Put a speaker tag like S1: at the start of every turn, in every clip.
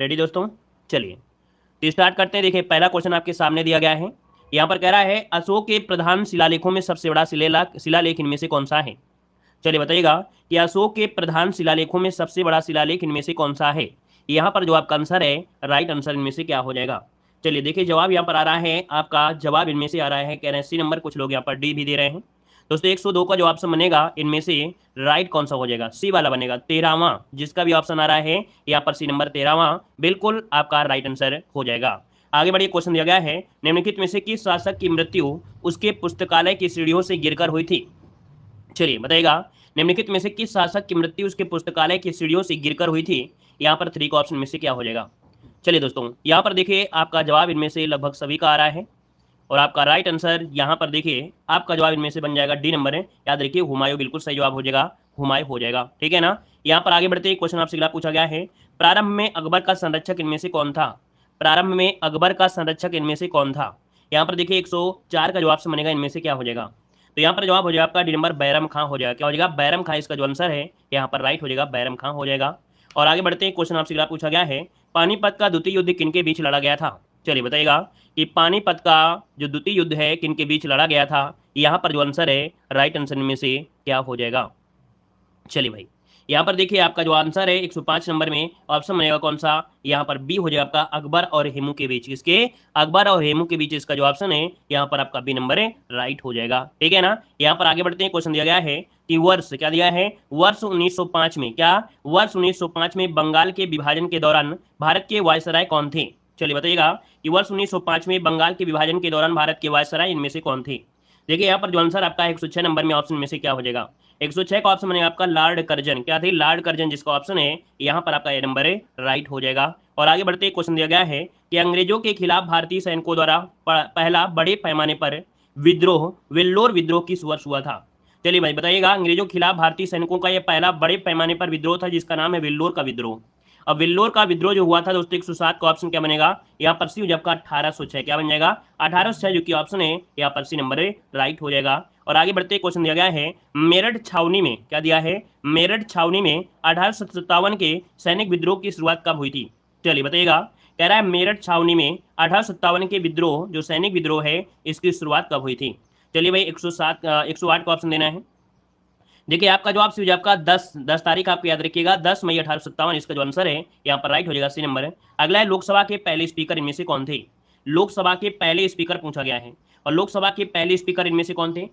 S1: Ready दोस्तों, चलिए तो स्टार्ट करते हैं। देखिए पहला क्वेश्चन आपके सामने दिया गया है। यहाँ पर कह रहा है अशोक के प्रधान शिलालेखों में सबसे बड़ा शिलालेख इनमें से कौन सा है। चलिए बताइएगा कि अशोक के प्रधान शिलालेखों में सबसे बड़ा शिलालेख इनमें से कौन सा है। यहाँ पर जो आपका आंसर है, राइट आंसर इनमें से क्या हो जाएगा। चलिए देखिए जवाब यहाँ पर आ रहा है, आपका जवाब इनमें से आ रहा है, कह रहे हैं सी नंबर, कुछ लोग यहाँ पर डी भी दे रहे हैं। दोस्तों 102 का जो ऑप्शन बनेगा इनमें से राइट कौन सा हो जाएगा, सी वाला बनेगा, 13वां। जिसका भी ऑप्शन आ रहा है यहाँ पर सी नंबर 13वां बिल्कुल आपका राइट आंसर हो जाएगा। आगे बढ़िए, क्वेश्चन दिया गया है निम्नलिखित में से किस शासक की मृत्यु उसके पुस्तकालय की सीढ़ियों से गिरकर हुई थी। चलिए बताइएगा निम्नलिखित में से किस शासक की मृत्यु उसके पुस्तकालय की सीढ़ियों से गिरकर हुई थी। यहाँ पर 3 का ऑप्शन में से क्या हो जाएगा। चलिए दोस्तों यहाँ पर देखिए आपका जवाब इनमें से लगभग सभी का आ रहा है और आपका राइट आंसर यहाँ पर देखिए आपका जवाब इनमें से बन जाएगा डी नंबर है। याद रखिए हुमायूं बिल्कुल सही जवाब हो जाएगा, हुमायूं हो जाएगा, ठीक है ना। यहाँ पर आगे बढ़ते हैं, क्वेश्चन आपसे अगला पूछा गया है प्रारंभ में अकबर का संरक्षक इनमें से कौन था। प्रारंभ में अकबर का संरक्षक इनमें से कौन था। यहाँ पर देखिए 104 का जवाब से बनेगा इनमें से क्या हो जाएगा। तो यहाँ पर जवाब हो जाएगा आपका डी नंबर बैरम खां हो जाएगा। क्या हो जाएगा, बैरम खां इसका जो आंसर है यहाँ पर राइट हो जाएगा, बैरम खां हो जाएगा। और आगे बढ़ते हैं, क्वेश्चन आपसे अगला पूछा गया है पानीपत का द्वितीय युद्ध किनके बीच लड़ा गया था। चलिए बताइएगा कि पानीपत का जो द्वितीय युद्ध है किनके बीच लड़ा गया था। यहाँ पर जो आंसर है, राइट आंसर में से क्या हो जाएगा। चलिए भाई यहाँ पर देखिए आपका जो आंसर है 105 नंबर में ऑप्शन बनेगा कौन सा, यहाँ पर बी हो जाएगा आपका, अकबर और हेमू के बीच। इसके अकबर और हेमू के बीच इसका जो ऑप्शन है यहाँ पर आपका बी नंबर है, राइट हो जाएगा, ठीक है ना। यहाँ पर आगे बढ़ते हैं, क्वेश्चन दिया गया है कि वर्ष क्या दिया है, वर्ष 1905 में, क्या वर्ष 1905 में बंगाल के विभाजन के दौरान भारत के वायसराय कौन थे। चलिए बताइएगा कि वर्ष 1905 में बंगाल के विभाजन के दौरान भारत के वायसराय इनमें से कौन थे। देखिए यहाँ पर जो आंसर आपका 106 नंबर में ऑप्शन में से क्या हो जाएगा। 106 का ऑप्शन बनेगा आपका लॉर्ड कर्जन। क्या थे, लॉर्ड कर्जन, जिसका ऑप्शन है यहाँ पर आपका ए नंबर है, राइट हो जाएगा। और आगे बढ़ते क्वेश्चन दिया गया है कि अंग्रेजों के खिलाफ भारतीय सैनिकों द्वारा पहला बड़े पैमाने पर विद्रोह वेल्लोर विद्रोह किस वर्ष हुआ था। चलिए भाई बताइएगा, अंग्रेजों के खिलाफ भारतीय सैनिकों का यह पहला बड़े पैमाने पर विद्रोह था जिसका नाम है वेल्लोर का विद्रोह। अब वेल्लोर का विद्रोह जो हुआ था दोस्तों 107 का ऑप्शन क्या बनेगा, यहाँ पर सी जब का 1806, क्या बन जाएगा 1806, जो कि ऑप्शन है यहाँ पर सी नंबर है, राइट हो जाएगा। और आगे बढ़ते क्वेश्चन दिया गया है मेरठ छावनी में, क्या दिया है, मेरठ छावनी में 1857 के सैनिक विद्रोह की शुरुआत कब हुई थी। चलिए बताइएगा, कह रहा है मेरठ छावनी में 1857 के विद्रोह जो सैनिक विद्रोह है इसकी शुरुआत कब हुई थी। चलिए भाई 108 का ऑप्शन देना है। देखिए आपका जवाब सी आपका 10 तारीख आपको याद रखिएगा, 10 मई 1857 इसका जो आंसर है यहाँ पर राइट हो जाएगा, सी नंबर है। अगला है लोकसभा के पहले स्पीकर इनमें से कौन थे। लोकसभा के पहले स्पीकर पूछा गया है और लोकसभा के पहले स्पीकर इनमें से कौन थे।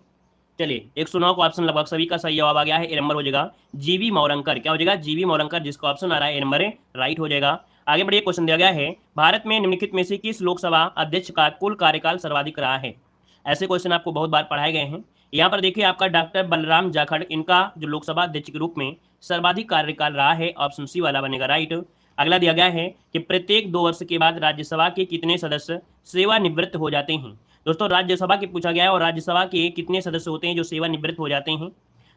S1: चलिए 109 का ऑप्शन लगभग सभी का सही जवाब आ गया है, ए नंबर हो जाएगा जीवी मौरंकर। क्या हो जाएगा, जीवी मौरंकर, जिसका ऑप्शन आ रहा है ए नंबर है, राइट हो जाएगा। आगे बढ़िए, क्वेश्चन दिया गया है भारत में निम्नलिखित में से किस लोकसभा अध्यक्ष का कुल कार्यकाल सर्वाधिक रहा है। ऐसे क्वेश्चन आपको बहुत बार पढ़ाए गए हैं। यहाँ पर देखिए आपका डॉक्टर बलराम जाखड़, इनका जो लोकसभा अध्यक्ष के रूप में सर्वाधिक कार्यकाल रहा है, ऑप्शन सी वाला बनेगा, राइट। अगला दिया गया है कि प्रत्येक 2 वर्ष के बाद राज्यसभा के कितने सदस्य सेवानिवृत्त हो जाते हैं। दोस्तों राज्यसभा के पूछा गया है और राज्यसभा के कितने सदस्य होते हैं जो सेवानिवृत्त हो जाते हैं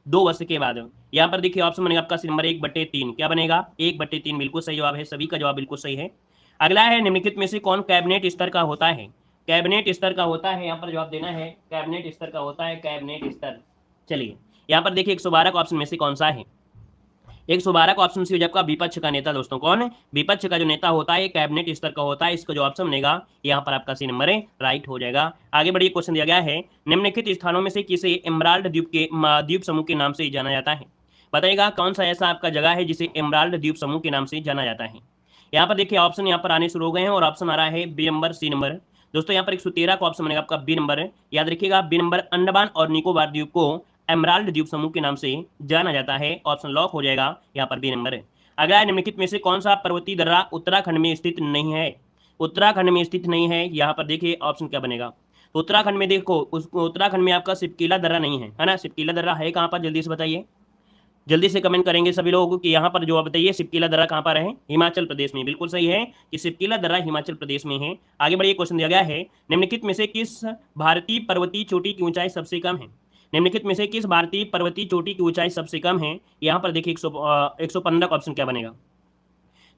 S1: 2 वर्ष के बाद। यहाँ पर देखिए ऑप्शन बनेगा आपका सी नंबर 1/3, क्या बनेगा 1/3, बिल्कुल सही जवाब है, सभी का जवाब बिल्कुल सही है। अगला है निम्नलिखित में से कौन कैबिनेट स्तर का होता है। कैबिनेट स्तर का होता है, यहाँ पर जवाब देना है, कैबिनेट स्तर का होता है, कैबिनेट स्तर। चलिए यहाँ पर देखिए 112 का ऑप्शन में से कौन सा है। 112 का ऑप्शन सी हो जाएगा आपका विपक्ष का नेता। दोस्तों कौन है, विपक्ष का जो नेता होता है कैबिनेट स्तर का होता है, इसका जो ऑप्शन बनेगा यहाँ पर आपका सी नंबर है, राइट हो जाएगा। आगे बढ़िए, क्वेश्चन दिया गया है निम्नलिखित स्थानों में से किसे एमराल्ड द्वीप समूह के नाम से जाना जाता है। बताइएगा कौन सा ऐसा आपका जगह है जिसे एमराल्ड द्वीप समूह के नाम से जाना जाता है। यहाँ पर देखिए ऑप्शन यहाँ पर आने शुरू हो गए हैं और ऑप्शन आ रहा है बी नंबर, सी नंबर। दोस्तों यहाँ पर 113 का ऑप्शन बनेगा आपका बी नंबर है, याद रखिएगा बी नंबर, अंडमान और निकोबार द्वीप को एमराल्ड द्वीप समूह के नाम से जाना जाता है, ऑप्शन लॉक हो जाएगा, यहाँ पर बी नंबर है। अगला निम्नलिखित में से कौन सा पर्वतीय दर्रा उत्तराखंड में स्थित नहीं है। उत्तराखंड में स्थित नहीं है, यहाँ पर देखिए ऑप्शन क्या बनेगा। तो उत्तराखंड में देखो, उत्तराखंड में आपका सिपकीला दर्रा नहीं है ना, सिपकीला दर्रा है कहाँ पर, जल्दी से बताइए, जल्दी से कमेंट करेंगे सभी लोग कि यहाँ पर जो आप बताइए सिपकीला दर्रा कहाँ पर है, हिमाचल प्रदेश में, बिल्कुल सही है कि सिपकीला दर्रा हिमाचल प्रदेश में है। आगे बढ़िए, क्वेश्चन दिया गया है निम्नलिखित में से किस भारतीय पर्वतीय चोटी की ऊंचाई सबसे कम है। निम्नलिखित में से किस भारतीय पर्वतीय चोटी की ऊंचाई सबसे कम है। यहाँ पर देखिए 115 का ऑप्शन क्या बनेगा।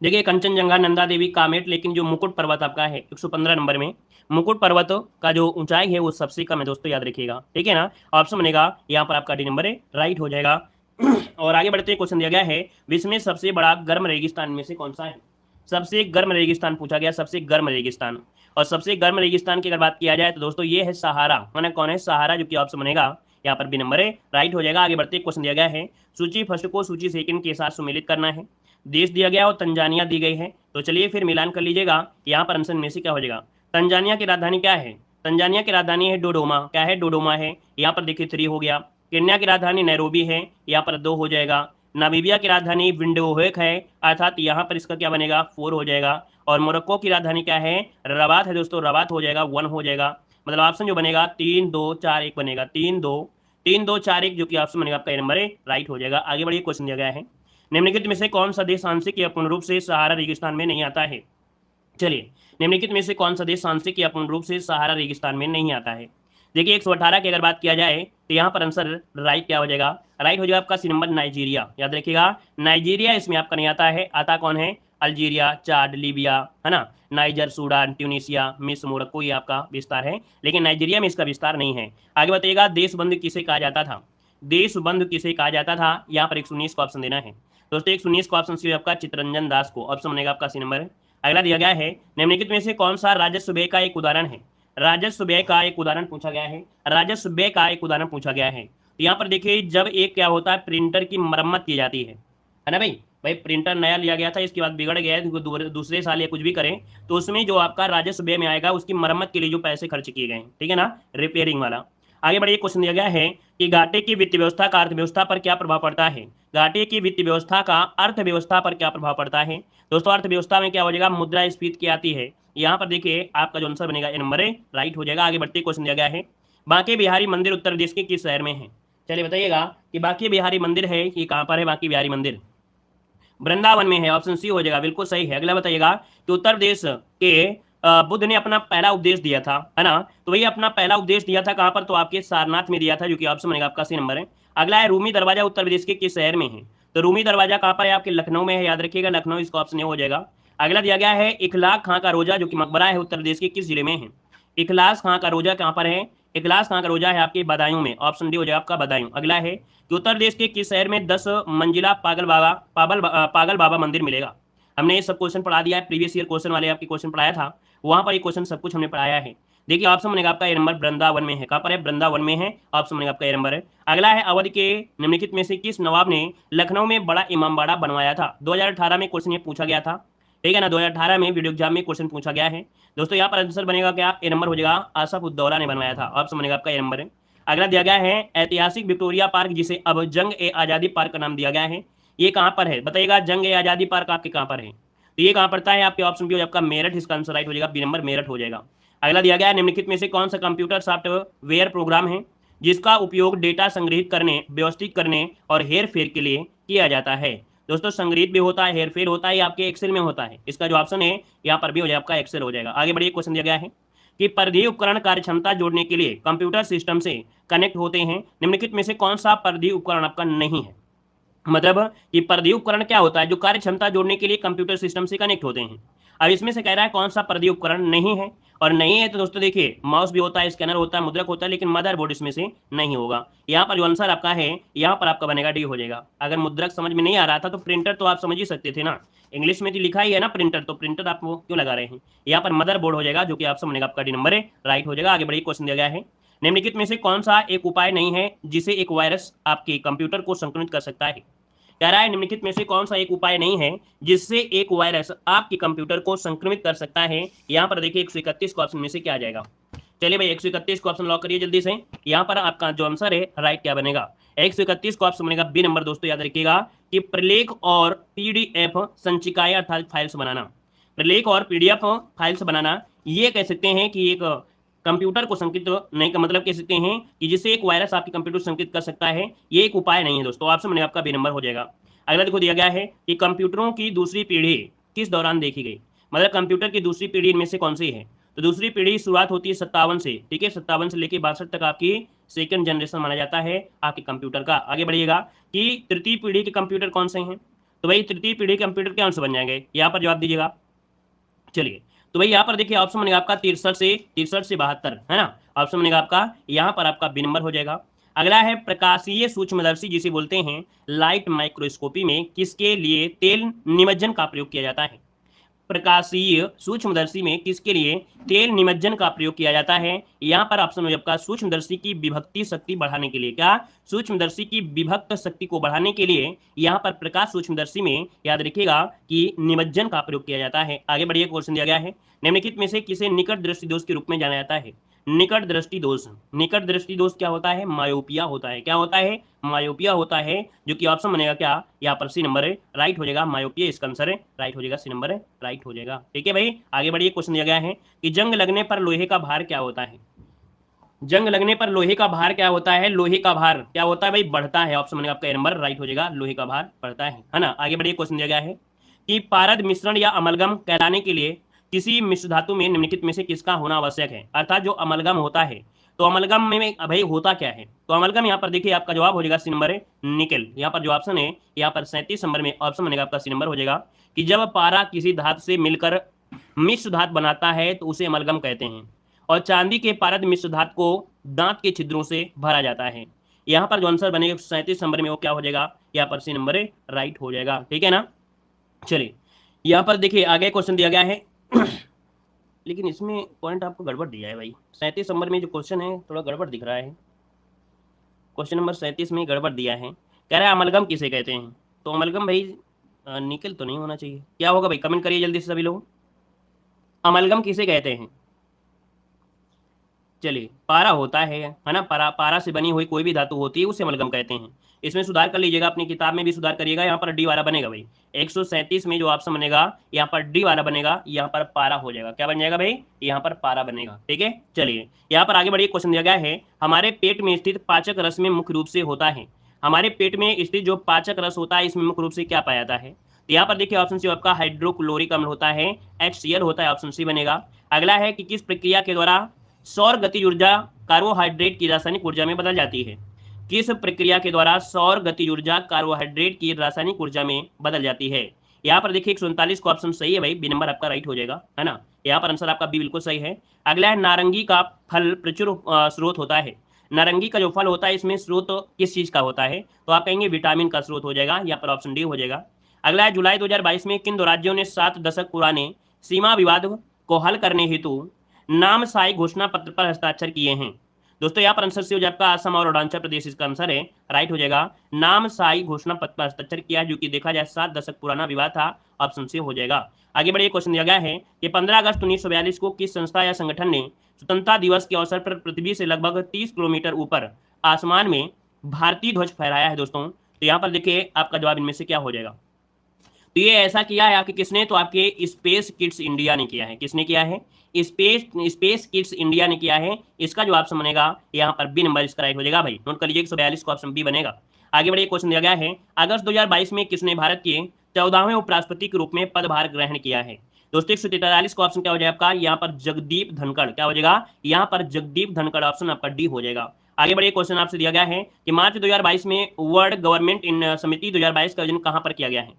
S1: देखिए कंचनजंगा, नंदा देवी, कामेट, लेकिन जो मुकुट पर्वत आपका है 115 नंबर में, मुकुट पर्वत का जो ऊंचाई है वो सबसे कम है दोस्तों, याद रखिएगा, ठीक है ना। ऑप्शन बनेगा यहाँ पर आपका डी नंबर है, राइट हो जाएगा। और आगे बढ़ते क्वेश्चन दिया गया है विश्व में सबसे बड़ा गर्म रेगिस्तान में से कौन सा है। सबसे गर्म रेगिस्तान पूछा गया, सबसे गर्म रेगिस्तान। और सबसे गर्म रेगिस्तान की अगर बात किया जाए तो दोस्तों ये है सहारा, माना कौन है, सहारा, जो कि ऑप्शन बनेगा यहाँ पर बी नंबर है, राइट हो जाएगा। आगे बढ़ते क्वेश्चन दिया गया है, सूची फर्स्ट को सूची सेकंड के साथ सुमेलित करना है। देश दिया गया और तंजानिया दी गई है, तो चलिए फिर मिलान कर लीजिएगा, यहाँ पर आंसर में से क्या हो जाएगा। तंजानिया की राजधानी क्या है, तंजानिया की राजधानी है डोडोमा, क्या है, डोडोमा है, यहाँ पर देखिए 3 हो गया। केन्या की राजधानी नैरोबी है, यहाँ पर 2 हो जाएगा। नामीबिया की राजधानी विंडोवेक है, अर्थात यहाँ पर इसका क्या बनेगा, 4 हो जाएगा। और मोरक्को की राजधानी क्या है, रबात है दोस्तों, रबात हो जाएगा, 1 हो जाएगा। मतलब ऑप्शन जो बनेगा 3 2 4 1 बनेगा, 3 2 4 1, जो कि ऑप्शन बनेगा आपका ए नंबर है, राइट हो जाएगा। आगे बढ़िए, क्वेश्चन दिया गया है, निम्नलिखित में से कौन सा देश आंशिक या पूर्ण रूप से सहारा रेगिस्तान में नहीं आता है। चलिए, निम्नलिखित में से कौन सा देश आंशिक या पूर्ण रूप से सहारा रेगिस्तान में नहीं आता है। देखिए 118 की अगर बात किया जाए तो यहाँ पर आंसर राइट क्या हो जाएगा, राइट हो जाएगा आपका सी नंबर नाइजीरिया। याद रखिएगा, नाइजीरिया इसमें आपका नहीं आता है, आता कौन है, अल्जीरिया, चाड, लीबिया, है ना, नाइजर, सूडान, ट्यूनीसिया, मिस्र, मोरक्को, ये आपका विस्तार है, लेकिन नाइजीरिया में इसका विस्तार नहीं है। आगे बताइएगा, देशबंधु किसे कहा जाता था, देशबंधु किसे कहा जाता था, यहाँ पर 119 का ऑप्शन देना है दोस्तों। 119 का ऑप्शन सी आपका चित्तरंजन दास को, ऑप्शन बनेगा आपका सी नंबर है। अगला दिया गया है, निम्नलिखित में से कौन सा राजस्व व्यय का एक उदाहरण है, राजस्व व्यय का एक उदाहरण पूछा गया है, राजस्व व्यय का एक उदाहरण पूछा गया है। तो यहाँ पर देखिए, जब एक क्या होता है, प्रिंटर की मरम्मत की जाती है ना भाई, भाई प्रिंटर नया लिया गया था, इसके बाद बिगड़ गया है, दूसरे साल या कुछ भी करें, तो उसमें जो आपका राजस्व व्यय में आएगा, उसकी मरम्मत के लिए जो पैसे खर्च किए गए, ठीक है ना, रिपेयरिंग वाला। आगे बढ़िए, क्वेश्चन दिया गया है कि घाटे की वित्त व्यवस्था का अर्थव्यवस्था पर क्या प्रभाव पड़ता है, घाटे की वित्त व्यवस्था का अर्थव्यवस्था पर क्या प्रभाव पड़ता है। दोस्तों अर्थव्यवस्था में क्या हो जाएगा, मुद्रास्फीति आती है। यहाँ पर देखिए आपका जो आंसर बनेगा ए नंबर है, राइट हो जाएगा। आगे बढ़ते क्वेश्चन दिया गया है, बांके बिहारी मंदिर उत्तर प्रदेश के किस शहर में है। चलिए बताइएगा कि बांके बिहारी मंदिर है, ये कहाँ पर है, बांके बिहारी मंदिर वृंदावन में है, ऑप्शन सी हो जाएगा, बिल्कुल सही है। अगला बताइएगा कि उत्तर प्रदेश के बुद्ध ने अपना पहला उपदेश दिया था, है ना, तो वही अपना पहला उपदेश दिया था कहाँ पर, तो आपके सारनाथ में दिया था, जो कि ऑप्शन बनेगा आपका सी नंबर है। अगला है, रूमी दरवाजा उत्तर प्रदेश के किस शहर में है, तो रूमी दरवाजा कहाँ पर है, आपके लखनऊ में है, याद रखिएगा लखनऊ, इसका ऑप्शन हो जाएगा। अगला दिया गया है, इखलाक खां का रोजा जो कि मकबरा है, उत्तर प्रदेश के किस जिले में है, इखलास खां का रोजा कहाँ पर है, इखलास खां का रोजा है आपके बदायूं में, ऑप्शन डी हो जाएगा आपका बदायूं। अगला है कि उत्तर प्रदेश के किस शहर में 10 मंजिला पागल बाबा मंदिर मिलेगा। हमने ये सब क्वेश्चन पढ़ा दिया है, प्रीवियस ईयर क्वेश्चन वाले आपके क्वेश्चन पढ़ाया था, वहां पर ये क्वेश्चन सब कुछ हमने पढ़ाया है। देखिए ऑप्शन बनेगा आपका ए नंबर, वृंदावन में है, कहाँ पर है, वृंदावन में है, ऑप्शन बनेगा आपका ए नंबर है। अगला है, अवध के निम्नलिखित में से किस नवाब ने लखनऊ में बड़ा इमामबाड़ा बनवाया था। 2018 में क्वेश्चन ये पूछा गया था, ठीक है ना, 2018 में वीडियो एग्जाम में क्वेश्चन पूछा गया है दोस्तों। यहाँ पर आंसर बनेगा क्या, ए नंबर हो जाएगा, आसफ उद्दौला ने बनवाया था, ऑप्शन बनेगा आपका ए नंबर है। अगला दिया गया है, ऐतिहासिक विक्टोरिया पार्क जिसे अब जंग ए आज़ादी पार्क का नाम दिया गया है, ये कहाँ पर है, बताइएगा, जंग ए आज़ादी पार्क आपके कहाँ पर है, तो ये कहाँ पड़ता है, आपके ऑप्शन बी हो आपका मेरठ, इसका आंसर राइट हो जाएगा, बी नंबर मेरठ हो जाएगा। अगला दिया गया है, निम्नलिखित में से कौन सा कंप्यूटर सॉफ्टवेयर प्रोग्राम है जिसका उपयोग डेटा संग्रहित करने, व्यवस्थित करने और हेर फेर के लिए किया जाता है। दोस्तों संग्रहित भी होता है, हेर फेर होता है, आपके एक्सेल में होता है, इसका जो ऑप्शन है यहाँ पर भी हो जाएगा आपका एक्सेल हो जाएगा। आगे बढ़िए, क्वेश्चन दिया गया है कि परिधीय उपकरण कार्यक्षमता जोड़ने के लिए कंप्यूटर सिस्टम से कनेक्ट होते हैं, निम्नलिखित में से कौन सा परिधीय उपकरण आपका नहीं है। मतलब कि परिधीय उपकरण क्या होता है, जो कार्य क्षमता जोड़ने के लिए कंप्यूटर सिस्टम से कनेक्ट होते हैं। अब इसमें से कह रहा है कौन सा परिधीय उपकरण नहीं है, और नहीं है तो दोस्तों देखिए, माउस भी होता है, स्कैनर होता है, मुद्रक होता है, लेकिन मदरबोर्ड इसमें से नहीं होगा। यहाँ पर जो आंसर आपका है, यहाँ पर आपका बनेगा डी हो जाएगा। अगर मुद्रक समझ में नहीं आ रहा था तो प्रिंटर तो आप समझ ही सकते थे ना, इंग्लिश में तो लिखा ही है ना प्रिंटर, तो प्रिंटर आप क्यों लगा रहे हैं। यहाँ पर मदरबोर्ड हो जाएगा, जो कि ऑप्शन बनेगा आपका डी नंबर है, राइट हो जाएगा। आगे बढ़िए, क्वेश्चन दिया गया है, निम्नलिखित में से कौन सा एक उपाय नहीं है जिसे एक वायरस आपके कंप्यूटर को संक्रमित कर सकता है। कह रहा है निम्नलिखित में से कौन सा एक उपाय नहीं है जिससे एक वायरस आपके कंप्यूटर को संक्रमित कर सकता है। यहाँ पर देखिए 131 ऑप्शन में से क्या आ जाएगा। चलिए भाई 131 को ऑप्शन लॉक करिए जल्दी से। यहाँ पर आपका जो आंसर है राइट क्या बनेगा, 131 को ऑप्शन बनेगा बी नंबर। दोस्तों याद रखिएगा कि प्रलेख और पीडीएफ संचिकाएं अर्थात फाइल्स बनाना, प्रलेख और पीडीएफ फाइल्स बनाना, ये कह सकते हैं कि एक कंप्यूटर को संकेत नहीं का मतलब कह सकते हैं कि जिससे एक वायरस आपके कंप्यूटर को संकेत कर सकता है, ये एक उपाय नहीं है दोस्तों। ऑप्शन बनेगा आपका बी नंबर हो जाएगा। अगला देखो दिया गया है कि कंप्यूटरों की दूसरी पीढ़ी किस दौरान देखी गई, मतलब कंप्यूटर की दूसरी पीढ़ी इनमें से कौन सी है। तो दूसरी पीढ़ी शुरुआत होती है 57 से, ठीक है, 57 से लेकर 62 तक आपकी सेकंड जनरेशन माना जाता है आपके कंप्यूटर का। आगे बढ़िएगा कि तृतीय पीढ़ी के कंप्यूटर कौन से हैं, तो भाई तृतीय पीढ़ी के कंप्यूटर क्या बन जाएंगे, यहाँ पर जवाब दीजिएगा। चलिए तो भाई यहाँ पर देखिए ऑप्शन बनेगा आपका 63 से 72 है ना, ऑप्शन बनेगा आपका यहाँ पर आपका बी नंबर हो जाएगा। अगला है प्रकाशीय सूक्ष्मदर्शी जिसे बोलते हैं लाइट माइक्रोस्कोपी में किसके लिए तेल निमज्जन का प्रयोग किया जाता है। प्रकाशीय सूक्ष्मदर्शी में किसके लिए तेल निमज्जन का प्रयोग किया जाता है? यहाँ पर ऑप्शन हो आपका सूक्ष्मदर्शी की विभक्ति शक्ति बढ़ाने के लिए। क्या? सूक्ष्मदर्शी की विभक्त शक्ति को बढ़ाने के लिए यहाँ पर प्रकाश सूक्ष्मदर्शी में याद रखिएगा कि निमज्जन का प्रयोग किया जाता है। आगे बढ़िए, क्वेश्चन दिया गया है, निम्नलिखित में से किसे निकट दृष्टि दोष के रूप में जाना जाता है? निकट दृष्टि दोष। निकट दृष्टि दोष क्या होता है? मायोपिया होता है। क्या होता है? मायोपिया होता है, जो कि ऑप्शन बनेगा क्या यहाँ पर सी नंबर राइट हो जाएगा। मायोपिया इसका आंसर राइट हो जाएगा, सी नंबर राइट हो जाएगा। ठीक है भाई, आगे बढ़िए, क्वेश्चन दिया गया है कि जंग लगने पर लोहे का भार क्या होता है? जंग लगने पर लोहे का भार क्या होता है? लोहे का भार क्या होता है भाई? बढ़ता है। ऑप्शन बनेगा आपका ए नंबर राइट हो जाएगा, लोहे का भार बढ़ता है ना। आगे बढ़िए, क्वेश्चन दिया गया है कि पारद मिश्रण या अमलगम कहलाने के लिए किसी मिश्र धातु में निम्नलिखित में से किसका होना आवश्यक है? अर्थात जो अमलगम होता है, तो अमलगम में भाई होता क्या है? तो अमलगम यहाँ पर देखिए आपका जवाब हो जाएगा सी नंबर निकेल। यहाँ पर जो ऑप्शन है यहाँ पर 37 नंबर में ऑप्शन बनेगा आपका सी नंबर हो जाएगा कि जब पारा किसी धातु से मिलकर मिश्र धातु बनाता है तो उसे अमलगम कहते हैं, और चांदी के पारद मिश्र धातु को दांत के छिद्रों से भरा जाता है। यहाँ पर जो आंसर बनेगा 37 नंबर में वो क्या हो जाएगा? यहाँ पर सी नंबर राइट हो जाएगा। ठीक है ना। चलिए यहाँ पर देखिए आगे क्वेश्चन दिया गया है लेकिन इसमें पॉइंट आपको गड़बड़ दिया है भाई। 37 नंबर में जो क्वेश्चन है थोड़ा गड़बड़ दिख रहा है। क्वेश्चन नंबर 37 में गड़बड़ दिया है, कह रहा है अमलगम किसे कहते हैं? तो अमलगम भाई निकल तो नहीं होना चाहिए। क्या होगा भाई? कमेंट करिए जल्दी से सभी लोग, अमलगम किसे कहते हैं? चलिए, पारा होता है ना। पारा से बनी हुई कोई भी धातु होती है उसे अमलगम कहते हैं। इसमें सुधार कर लीजिएगा, अपनी किताब में भी सुधार करिएगा। यहाँ पर डी वाला बनेगा भाई, 137 में जो ऑप्शन बनेगा यहाँ पर डी वाला बनेगा, यहाँ पर पारा हो जाएगा। क्या बन जाएगा भाई? यहाँ पर पारा बनेगा। ठीक है, चलिए यहाँ पर आगे बढ़िए, क्वेश्चन दिया गया है हमारे पेट में स्थित पाचक रस में मुख्य रूप से होता है। हमारे पेट में स्थित जो पाचक रस होता है इसमें मुख्य रूप से क्या पाया जाता है? तो यहाँ पर देखिए ऑप्शन सी आपका हाइड्रोक्लोरिक अम्ल होता है, HCl होता है, ऑप्शन सी बनेगा। अगला है कि किस प्रक्रिया के द्वारा सौर गतिज ऊर्जा कार्बोहाइड्रेट की रासायनिक ऊर्जा में बदल जाती है? किस प्रक्रिया के द्वारा सौर गतिज ऊर्जा कार्बोहाइड्रेट की रासायनिक ऊर्जा में बदल जाती है? यहाँ पर देखिए 139 का ऑप्शन सही है भाई, बी नंबर आपका राइट हो जाएगा, है ना। यहाँ पर आंसर आपका बी बिल्कुल सही है। अगला है नारंगी का फल प्रचुर स्रोत होता है। नारंगी का जो फल होता है इसमें स्रोत किस चीज का होता है? तो आप कहेंगे विटामिन का स्रोत हो जाएगा, यहाँ पर ऑप्शन डी हो जाएगा। अगला है जुलाई 2022 में किन दो राज्यों ने 7 दशक पुराने सीमा विवाद को हल करने हेतु नामसाई घोषणा पत्र पर हस्ताक्षर किए हैं? दोस्तों यहाँ पर आंसर सी हो जाएगा असम और अरुणाचल प्रदेश, इसका आंसर है राइट हो जाएगा। नामसाई घोषणा पत्र पर हस्ताक्षर किया, जो कि देखा जाए 7 दशक पुराना विवाद था, ऑप्शन सी हो जाएगा। आगे बढ़िए, क्वेश्चन दिया गया है कि 15 अगस्त 1942 को किस संस्था या संगठन ने स्वतंत्रता दिवस के अवसर पर पृथ्वी से लगभग 30 किलोमीटर ऊपर आसमान में भारतीय ध्वज फहराया है? दोस्तों तो यहाँ पर देखिए आपका जवाब इनमें से क्या हो जाएगा? तो ये ऐसा किया है आपके किसने? तो आपके स्पेस किड्स इंडिया ने किया है। किसने किया है? स्पेस किड्स इंडिया ने किया है। इसका जो ऑप्शन बनेगा यहाँ पर बी नंबर इसका राइट हो जाएगा भाई। नोट कर लीजिए 142 का ऑप्शन बी बनेगा। आगे बढ़िए, क्वेश्चन दिया गया है अगस्त 2022 में किसने भारत के 14वें उपराष्ट्रपति के रूप में पदभार ग्रहण किया है? दोस्तों 143 का ऑप्शन क्या हो जाएगा आपका? यहाँ पर जगदीप धनखड़। क्या हो जाएगा? यहाँ पर जगदीप धनखड़, ऑप्शन आपका डी हो जाएगा। आगे बढ़िए, क्वेश्चन आपसे दिया गया है कि मार्च 2022 में वर्ल्ड गवर्नमेंट इन समिति 2022 का आयोजन कहाँ पर किया गया है?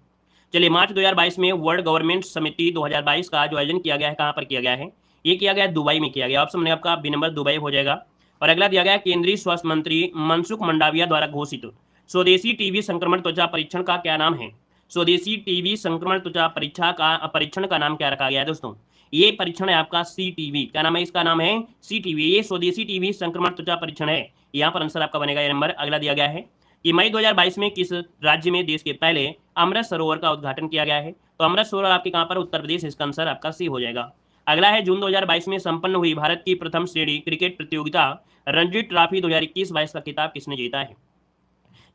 S1: चलिए, मार्च 2022 में वर्ल्ड गवर्नमेंट समिति 2022 का जो आयोजन किया गया है कहाँ पर किया गया है? ये किया गया दुबई में किया गया। ऑप्शन बनेगा आपका बी नंबर दुबई हो जाएगा। और अगला दिया गया केंद्रीय स्वास्थ्य मंत्री मनसुख मंडाविया द्वारा घोषित स्वदेशी टीबी संक्रमण त्वचा परीक्षण का क्या नाम है? स्वदेशी टीबी संक्रमण त्वचा परीक्षण का नाम क्या रखा गया है? दोस्तों ये परीक्षण है आपका CTV। क्या नाम है इसका? नाम है CTV। ये स्वदेशी टीबी संक्रमण त्वचा परीक्षण है। यहाँ पर आंसर आपका बनेगा ये नंबर। अगला दिया गया है कि मई 2022 में किस राज्य में देश के पहले अमृत सरोवर का उद्घाटन किया गया है? तो अमृत सरोवर आपके कहाँ पर? उत्तर प्रदेश, इसका आंसर आपका सी हो जाएगा। अगला है जून 2022 में संपन्न हुई भारत की प्रथम श्रेणी क्रिकेट प्रतियोगिता रणजी ट्रॉफी 2021-22 का खिताब किसने जीता है?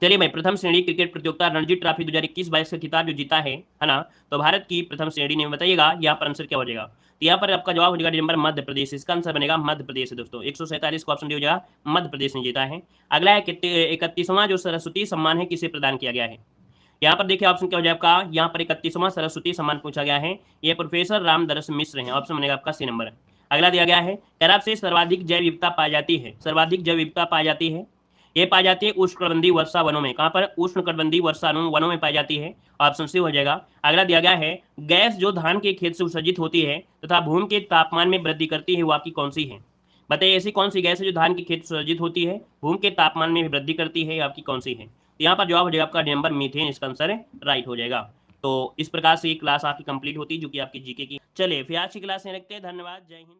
S1: चलिए भाई, प्रथम श्रेणी क्रिकेट प्रतियोगिता रणजी ट्रॉफी 2021-22 का खिताब जो जीता है ना, तो भारत की प्रथम श्रेणी ने बताइएगा यहाँ पर आंसर क्या हो जाएगा? तो यहाँ पर आपका जवाब हो जाएगा नंबर मध्य प्रदेश, इसका आंसर बनेगा मध्य प्रदेश है दोस्तों। 147 का ऑप्शन डी हो जाएगा, मध्य प्रदेश ने जीता है। अगला है 31वां जो सरस्वती सम्मान है किसे प्रदान किया गया है? यहाँ पर देखिए ऑप्शन क्या हो जाएगा आपका? यहाँ पर 31वां सरस्वती सम्मान पूछा गया है, ये प्रोफेसर रामदरस मिश्र हैं, ऑप्शन बनेगा आपका सी नंबर। अगला दिया गया है शराब से सर्वाधिक जैव विविधता पाई जाती है। सर्वाधिक जैव विविधता पाई जाती है, ये पाई जाती है उष्णकटिबंधीय वर्षा वनों में। कहाँ पर? उष्णकटिबंधीय वर्षा वनों में पाई जाती है, ऑप्शन सी हो जाएगा। अगला दिया गया है गैस जो धान के खेत से उत्सर्जित होती है तथा भूमि के तापमान में वृद्धि करती है, वो आपकी कौन सी है? बताइए ऐसी कौन सी गैस है जो धान के खेत से उत्सर्जित होती है, भूमि के तापमान में वृद्धि करती है, आपकी कौन सी है? यहाँ पर जवाब हो जाएगा आपका नंबर मीथेन, इसका आंसर राइट हो जाएगा। तो इस प्रकार से ये क्लास आपकी कंप्लीट होती है, जो कि आपकी जीके की। चलिए फिर आज की क्लास में रखते हैं। धन्यवाद। जय हिंद।